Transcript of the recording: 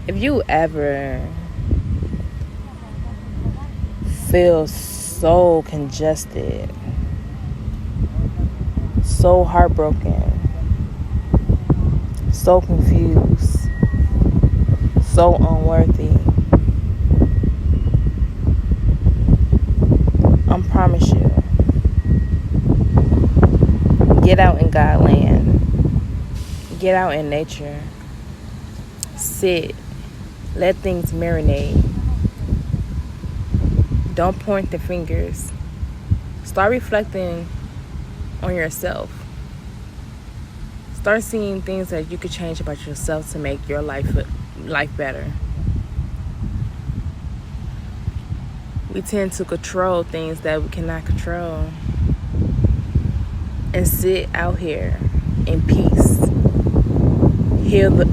If you ever feel so congested, so heartbroken, so confused, so unworthy, I promise you, get out in Godland. Get out in nature. Sit. Let things marinate. Don't point the fingers. Start reflecting on yourself. Start seeing things that you could change about yourself to make your life better. We tend to control things that we cannot control. And sit out here in peace. Hear the